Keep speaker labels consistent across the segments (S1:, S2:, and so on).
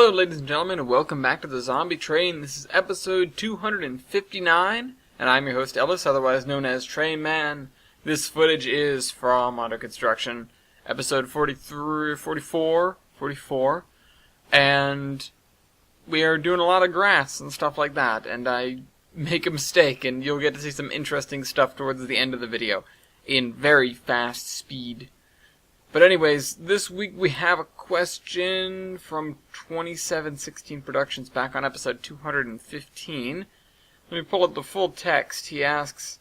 S1: Hello, ladies and gentlemen, and welcome back to the Zombie Train. This is episode 259, and I'm your host, Ellis, otherwise known as Train Man. This footage is from Under Construction, episode 44, and we are doing a lot of grass and stuff like that, and I make a mistake, and you'll get to see some interesting stuff towards the end of the video in very fast speed. But anyways, this week we have a question from 2716 Productions back on episode 215. Let me pull up the full text. He asks,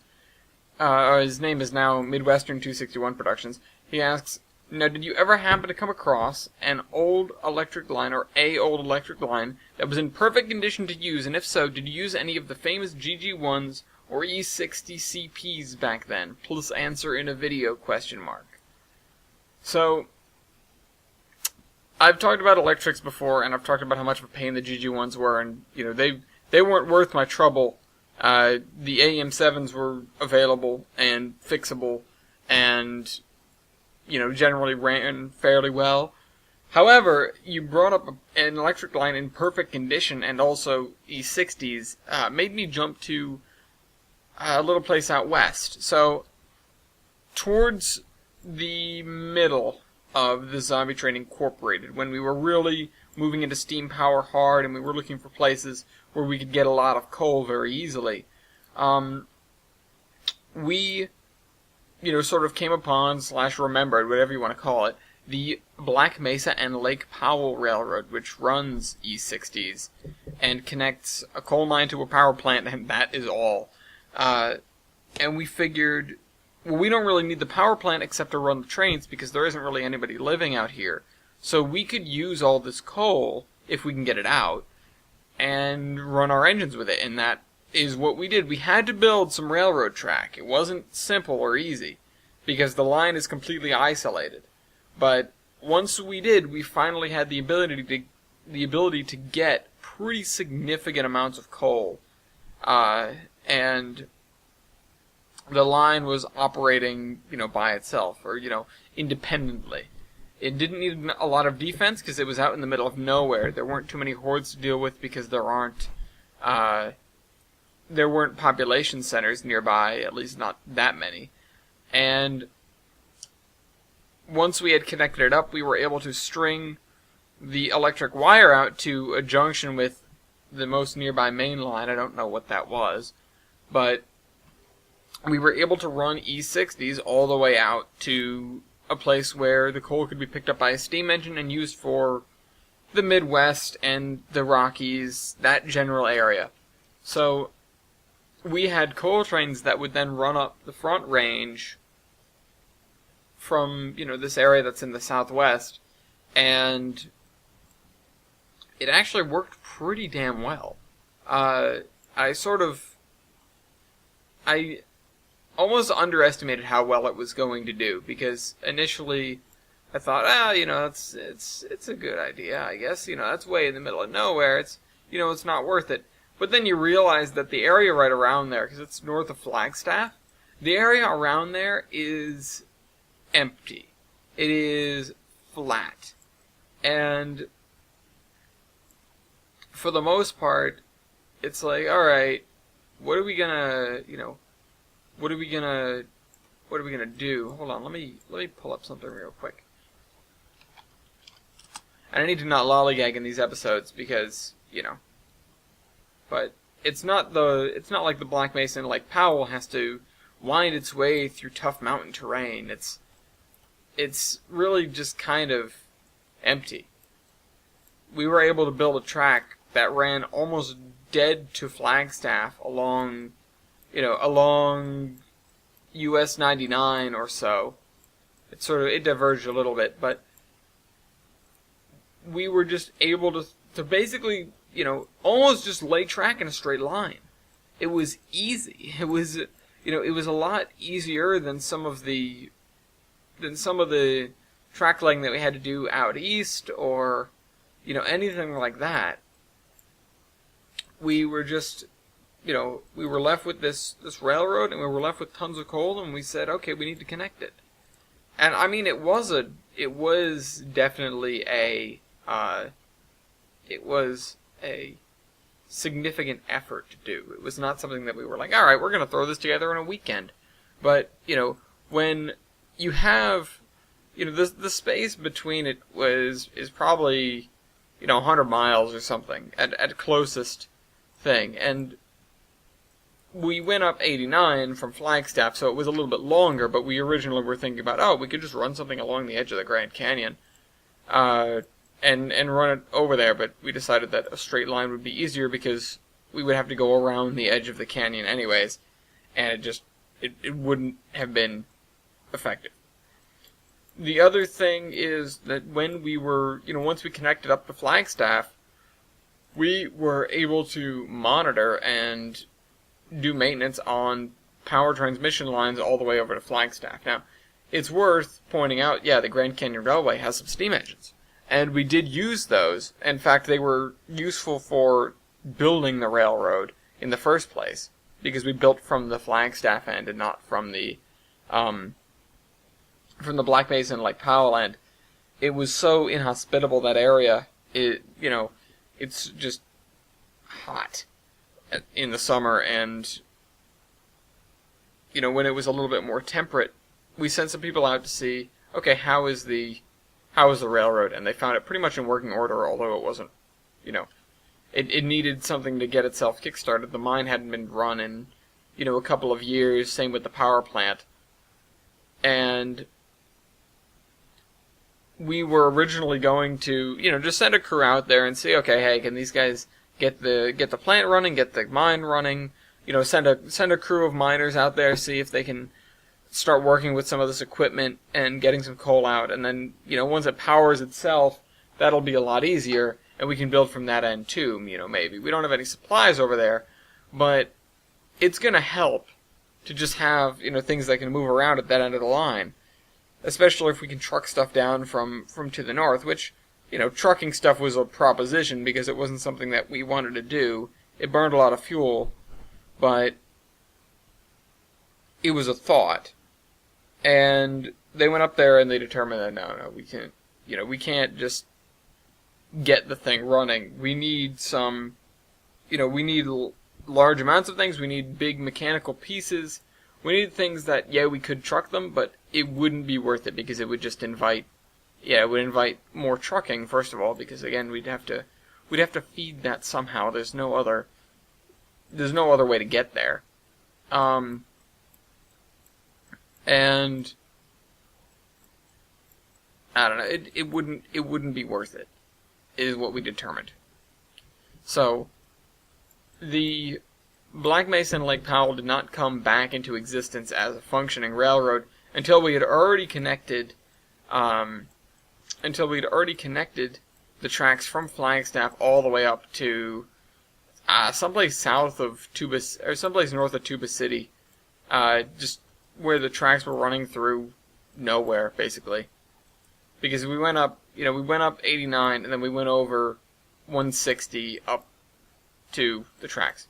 S1: his name is now Midwestern 261 Productions. He asks, now did you ever happen to come across an old electric line or a old electric line that was in perfect condition to use, and if so, did you use any of the famous GG1s or E60 CPs back then? Please answer in a video, ? So, I've talked about electrics before, and I've talked about how much of a pain the GG1s were, and, you know, they weren't worth my trouble. The AEM7s were available and fixable, and, you know, generally ran fairly well. However, you brought up an electric line in perfect condition, and also E60s, made me jump to a little place out west. So, towards the middle of the Zombie Train Incorporated, when we were really moving into steam power hard and we were looking for places where we could get a lot of coal very easily, we, you know, sort of came upon / remembered, whatever you want to call it, the Black Mesa and Lake Powell Railroad, which runs E60s and connects a coal mine to a power plant, and that is all. And we figured, well, we don't really need the power plant except to run the trains because there isn't really anybody living out here. So we could use all this coal, if we can get it out, and run our engines with it. And that is what we did. We had to build some railroad track. It wasn't simple or easy because the line is completely isolated. But once we did, we finally had the ability to get pretty significant amounts of coal. And the line was operating, you know, by itself, or, you know, independently. It didn't need a lot of defense because it was out in the middle of nowhere. There weren't too many hordes to deal with because there weren't population centers nearby, at least not that many. And once we had connected it up, we were able to string the electric wire out to a junction with the most nearby main line. I don't know what that was, but we were able to run E60s all the way out to a place where the coal could be picked up by a steam engine and used for the Midwest and the Rockies, that general area. So we had coal trains that would then run up the Front Range from, you know, this area that's in the southwest, and it actually worked pretty damn well. I almost underestimated how well it was going to do, because initially I thought, you know, it's a good idea, I guess, you know, that's way in the middle of nowhere, it's, you know, it's not worth it. But then you realize that the area right around there, because it's north of Flagstaff, the area around there is empty. It is flat. And for the most part, it's like, alright, what are we gonna do? Hold on, let me pull up something real quick. And I need to not lollygag in these episodes because, you know. But it's not like the Black Mesa and Lake Powell has to wind its way through tough mountain terrain. It's really just kind of empty. We were able to build a track that ran almost dead to Flagstaff along US 99 or so. It diverged a little bit, but we were just able to basically, you know, almost just lay track in a straight line. It was easy. It was, you know, it was a lot easier than some of the track laying that we had to do out east, or, you know, anything like that. We were just, you know, we were left with this railroad, and we were left with tons of coal, and we said, okay, we need to connect it. And I mean, it was definitely a it was a significant effort to do. It was not something that we were like, all right, we're going to throw this together in a weekend. But, when you have, the space between it is probably, 100 miles or something at closest thing. And we went up 89 from Flagstaff, so it was a little bit longer, but we originally were thinking about, we could just run something along the edge of the Grand Canyon, and run it over there, but we decided that a straight line would be easier because we would have to go around the edge of the canyon anyways, and it wouldn't have been effective. The other thing is that when we were, once we connected up to Flagstaff, we were able to monitor and do maintenance on power transmission lines all the way over to Flagstaff. Now, it's worth pointing out, the Grand Canyon Railway has some steam engines. And we did use those. In fact, they were useful for building the railroad in the first place, because we built from the Flagstaff end and not from the Black Mesa and Lake Powell end. It was so inhospitable, that area. It's just hot in the summer, and when it was a little bit more temperate, we sent some people out to see, okay, how is the railroad? And they found it pretty much in working order, although it wasn't, it needed something to get itself kickstarted. The mine hadn't been run in, a couple of years, same with the power plant. And we were originally going to, just send a crew out there and see, okay, hey, can these guys get the plant running, get the mine running, send a crew of miners out there, see if they can start working with some of this equipment and getting some coal out, and then, once it powers itself, that'll be a lot easier, and we can build from that end too, maybe. We don't have any supplies over there, but it's going to help to just have, things that can move around at that end of the line, especially if we can truck stuff down from to the north, which, trucking stuff was a proposition because it wasn't something that we wanted to do. It burned a lot of fuel, but it was a thought. And they went up there and they determined that no, we can't, we can't just get the thing running. We need some, we need large amounts of things. We need big mechanical pieces. We need things that, we could truck them, but it wouldn't be worth it because it would just invite more trucking, first of all, because again, we'd have to feed that somehow. There's no other way to get there. And I don't know, it wouldn't be worth it, is what we determined. So the Black Mesa and Lake Powell did not come back into existence as a functioning railroad until we had already connected the tracks from Flagstaff all the way up to someplace south of Tuba, or someplace north of Tuba City, just where the tracks were running through nowhere, basically. Because we went up 89, and then we went over 160 up to the tracks.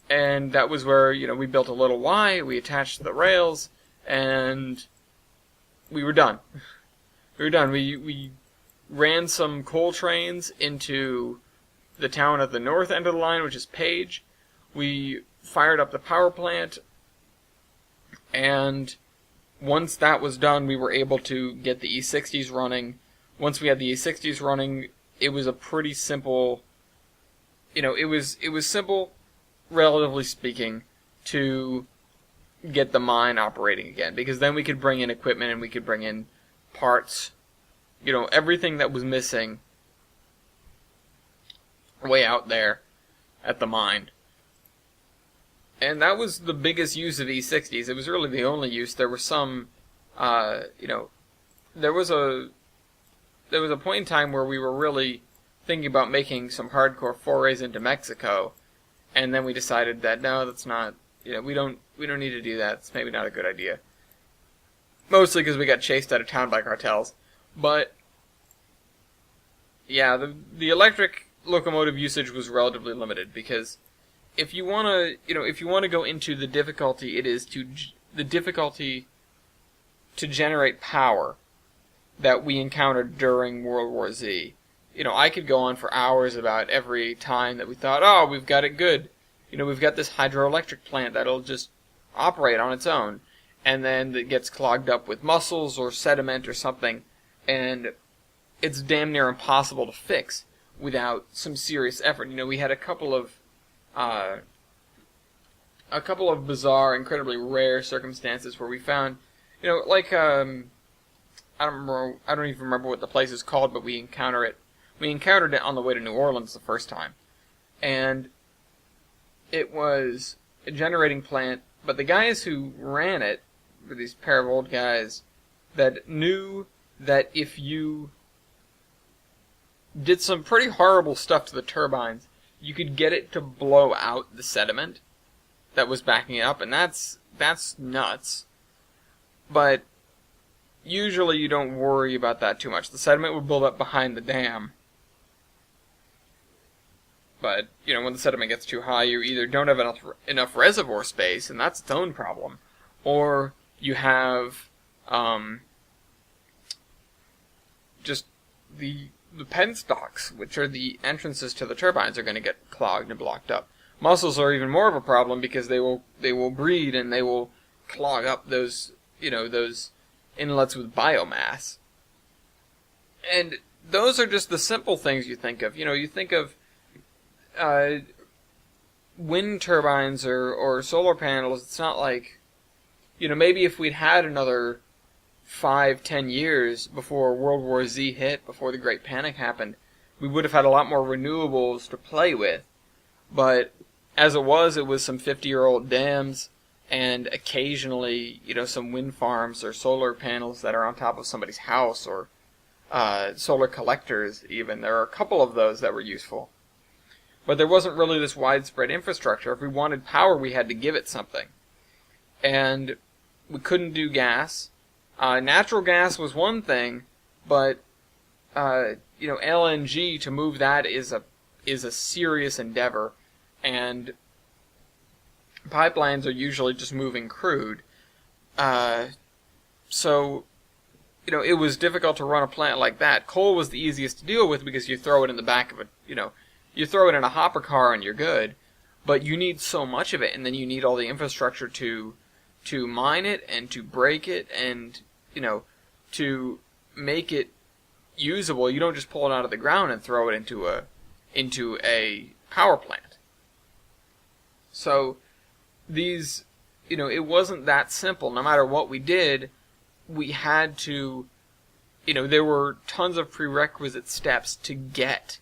S1: And that was where, we built a little Y, we attached the rails, and we were done. We ran some coal trains into the town at the north end of the line, which is Page. We fired up the power plant, and once that was done, we were able to get the E60s running. Once we had the E60s running, it was a pretty simple, it was simple, relatively speaking, to get the mine operating again, because then we could bring in equipment and we could bring in parts, everything that was missing way out there at the mine. And that was the biggest use of E60s. It was really the only use. There were some, there was a point in time where we were really thinking about making some hardcore forays into Mexico, and then we decided that no, that's not, we don't need to do that. It's maybe not a good idea. Mostly because we got chased out of town by cartels. But yeah, the electric locomotive usage was relatively limited, because if you want to go into the difficulty it is to generate power that we encountered during World War Z, I could go on for hours about every time that we thought, oh, we've got it good. We've got this hydroelectric plant that'll just operate on its own, and then it gets clogged up with mussels or sediment or something, and it's damn near impossible to fix without some serious effort. We had a couple of bizarre, incredibly rare circumstances where we found, like I don't even remember what the place is called, but we encountered it on the way to New Orleans the first time, and it was a generating plant. But the guys who ran it were these pair of old guys that knew that if you did some pretty horrible stuff to the turbines, you could get it to blow out the sediment that was backing it up, and that's nuts. But usually you don't worry about that too much. The sediment would build up behind the dam. But, when the sediment gets too high, you either don't have enough reservoir space, and that's its own problem, or you have just the penstocks, which are the entrances to the turbines, are going to get clogged and blocked up. Mussels are even more of a problem because they will breed and they will clog up those inlets with biomass. And those are just the simple things you think of. You think of wind turbines or solar panels. It's not like, maybe if we'd had another 5-10 years before World War Z hit, before the Great Panic happened, we would have had a lot more renewables to play with. But as it was some 50-year-old dams, and occasionally, some wind farms or solar panels that are on top of somebody's house, or solar collectors even. There are a couple of those that were useful. But there wasn't really this widespread infrastructure. If we wanted power, we had to give it something. And we couldn't do gas. Natural gas was one thing, but LNG, to move that is a serious endeavor, and pipelines are usually just moving crude. So it was difficult to run a plant like that. Coal was the easiest to deal with because you throw it in the back of you throw it in a hopper car and you're good. But you need so much of it, and then you need all the infrastructure to mine it and to break it and to make it usable. You don't just pull it out of the ground and throw it into a power plant. So these, it wasn't that simple. No matter what we did, we had to, there were tons of prerequisite steps to get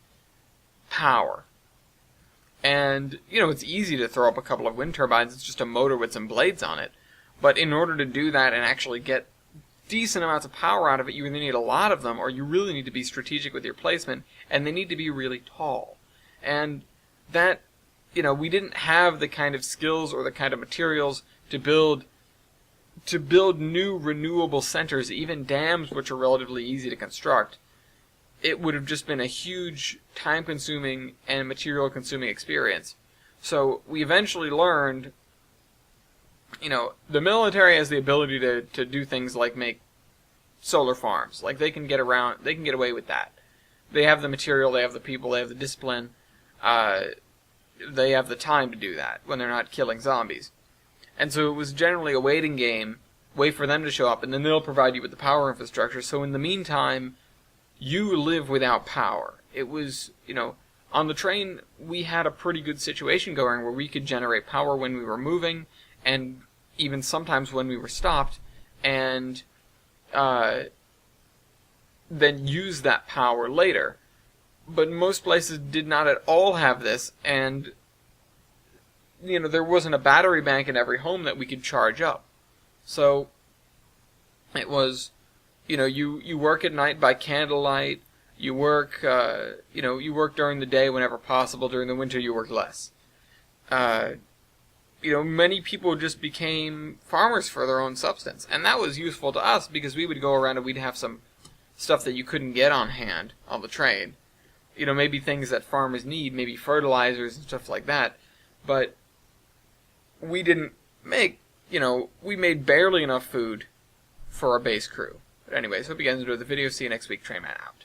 S1: power. And, it's easy to throw up a couple of wind turbines. It's just a motor with some blades on it. But in order to do that and actually get decent amounts of power out of it, you either need a lot of them, or you really need to be strategic with your placement, and they need to be really tall. And that, we didn't have the kind of skills or the kind of materials to build new renewable centers, even dams, which are relatively easy to construct. It would have just been a huge time-consuming and material-consuming experience. So we eventually learned, the military has the ability to do things like make solar farms. Like, they can get away with that. They have the material, they have the people, they have the discipline, they have the time to do that when they're not killing zombies. And so it was generally a waiting game, wait for them to show up, and then they'll provide you with the power infrastructure. So in the meantime, you live without power. It was, on the train, we had a pretty good situation going where we could generate power when we were moving, and even sometimes when we were stopped, and then use that power later. But most places did not at all have this, and there wasn't a battery bank in every home that we could charge up. So it was, you work at night by candlelight. You work, you work during the day whenever possible. During the winter, you work less. Many people just became farmers for their own substance, and that was useful to us because we would go around and we'd have some stuff that you couldn't get on hand on the train. Maybe things that farmers need, maybe fertilizers and stuff like that. But we didn't make, we made barely enough food for our base crew. But anyways, hope you guys enjoyed the video. See you next week. Trainman out.